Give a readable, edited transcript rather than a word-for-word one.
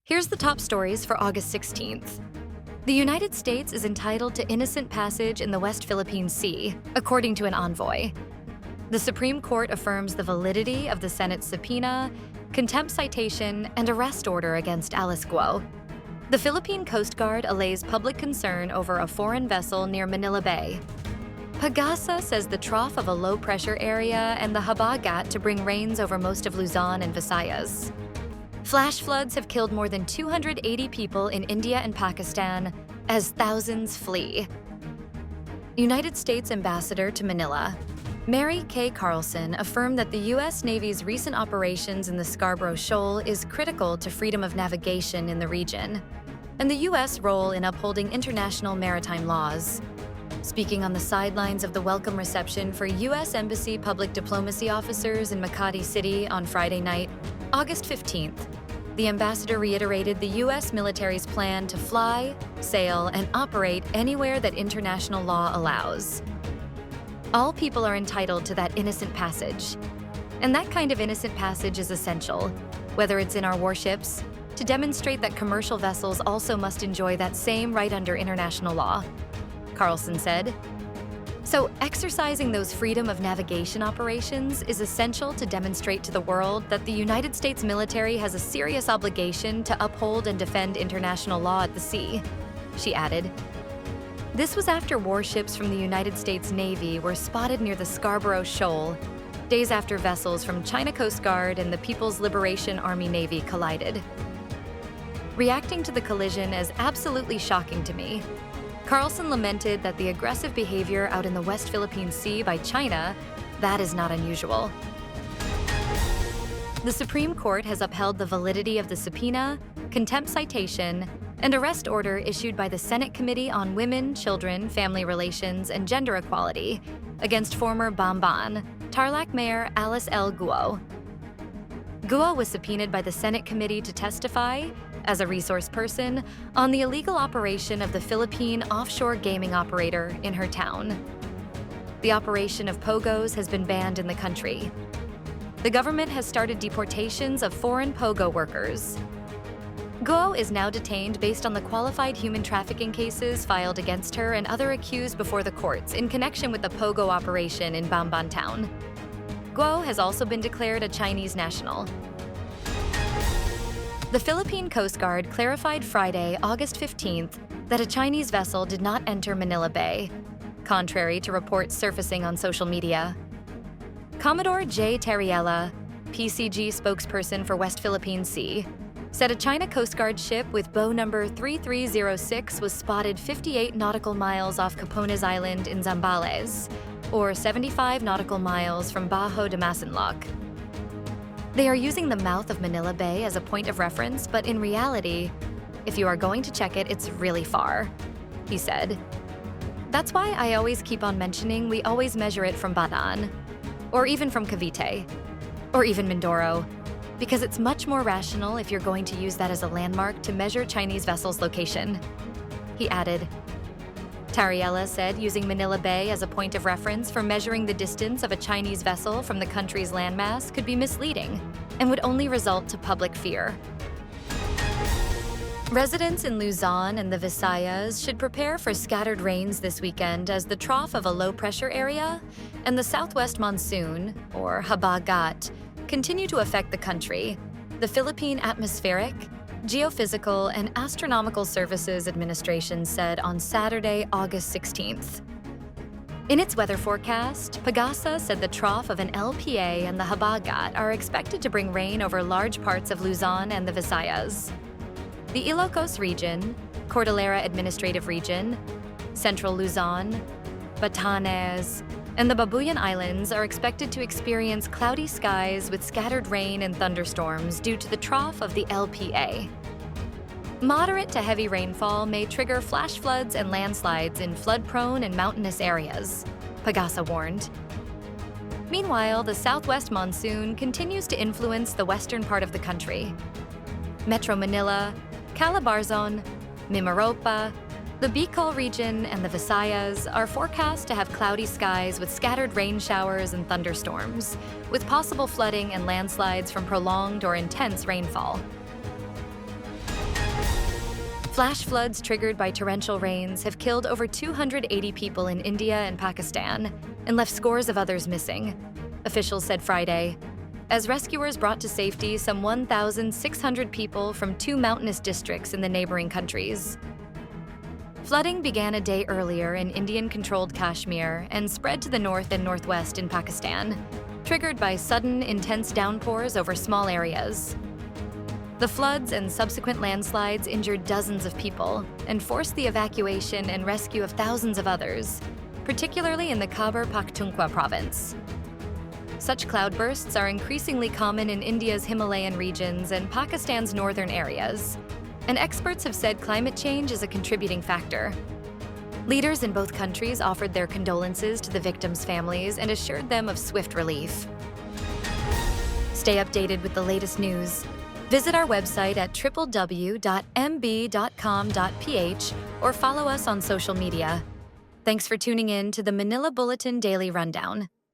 Here's the top stories for August 16th. The United States is entitled to innocent passage in the West Philippine Sea, according to an envoy. The Supreme Court affirms the validity of the Senate's subpoena, contempt citation, and arrest order against Alice Guo. The Philippine Coast Guard allays public concern over a foreign vessel near Manila Bay. PAGASA says the trough of a low-pressure area and the habagat to bring rains over most of Luzon and Visayas. Flash floods have killed more than 280 people in India and Pakistan as thousands flee. United States Ambassador to Manila, Mary Kay Carlson, affirmed that the U.S. Navy's recent operations in the Scarborough Shoal is critical to freedom of navigation in the region and the U.S. role in upholding international maritime laws. Speaking on the sidelines of the welcome reception for U.S. Embassy public diplomacy officers in Makati City on Friday night, August 15th, the ambassador reiterated the U.S. military's plan to fly, sail, and operate anywhere that international law allows. All people are entitled to that innocent passage. And that kind of innocent passage is essential, whether it's in our warships, to demonstrate that commercial vessels also must enjoy that same right under international law, Carlson said. So exercising those freedom of navigation operations is essential to demonstrate to the world that the United States military has a serious obligation to uphold and defend international law at the sea, she added. This was after warships from the United States Navy were spotted near the Scarborough Shoal, days after vessels from China Coast Guard and the People's Liberation Army Navy collided. Reacting to the collision as absolutely shocking to me, Carlson lamented that the aggressive behavior out in the West Philippine Sea by China, that is not unusual. The Supreme Court has upheld the validity of the subpoena, contempt citation, and arrest order issued by the Senate Committee on Women, Children, Family Relations, and Gender Equality against former Bamban, Tarlac Mayor Alice Guo. Guo was subpoenaed by the Senate Committee to testify, as a resource person, on the illegal operation of the Philippine offshore gaming operator in her town. The operation of POGOs has been banned in the country. The government has started deportations of foreign POGO workers. Guo is now detained based on the qualified human trafficking cases filed against her and other accused before the courts in connection with the POGO operation in Bamban town. Guo has also been declared a Chinese national. The Philippine Coast Guard clarified Friday, August 15th, that a Chinese vessel did not enter Manila Bay, contrary to reports surfacing on social media. Commodore J. Terriella, PCG spokesperson for West Philippine Sea, said a China Coast Guard ship with bow number 3306 was spotted 58 nautical miles off Capones Island in Zambales, or 75 nautical miles from Bajo de Masinloc. They are using the mouth of Manila Bay as a point of reference, but in reality, if you are going to check it, it's really far, he said. That's why I always keep on mentioning we always measure it from Bataan, or even from Cavite, or even Mindoro, because it's much more rational if you're going to use that as a landmark to measure Chinese vessels' location, he added. Tariella said using Manila Bay as a point of reference for measuring the distance of a Chinese vessel from the country's landmass could be misleading and would only result to public fear. Residents in Luzon and the Visayas should prepare for scattered rains this weekend as the trough of a low-pressure area and the southwest monsoon, or habagat, continue to affect the country, the Philippine Atmospheric, Geophysical and Astronomical Services Administration said on Saturday, August 16th. In its weather forecast, PAGASA said the trough of an LPA and the habagat are expected to bring rain over large parts of Luzon and the Visayas. The Ilocos region, Cordillera Administrative Region, Central Luzon, Batanes, and the Babuyan Islands are expected to experience cloudy skies with scattered rain and thunderstorms due to the trough of the LPA. Moderate to heavy rainfall may trigger flash floods and landslides in flood-prone and mountainous areas, PAGASA warned. Meanwhile, the southwest monsoon continues to influence the western part of the country. Metro Manila, Calabarzon, Mimaropa, the Bicol region and the Visayas are forecast to have cloudy skies with scattered rain showers and thunderstorms, with possible flooding and landslides from prolonged or intense rainfall. Flash floods triggered by torrential rains have killed over 280 people in India and Pakistan and left scores of others missing, officials said Friday, as rescuers brought to safety some 1,600 people from 2 mountainous districts in the neighboring countries. Flooding began a day earlier in Indian-controlled Kashmir and spread to the north and northwest in Pakistan, triggered by sudden, intense downpours over small areas. The floods and subsequent landslides injured dozens of people and forced the evacuation and rescue of thousands of others, particularly in the Khyber Pakhtunkhwa province. Such cloudbursts are increasingly common in India's Himalayan regions and Pakistan's northern areas, and experts have said climate change is a contributing factor. Leaders in both countries offered their condolences to the victims' families and assured them of swift relief. Stay updated with the latest news. Visit our website at www.mb.com.ph or follow us on social media. Thanks for tuning in to the Manila Bulletin Daily Rundown.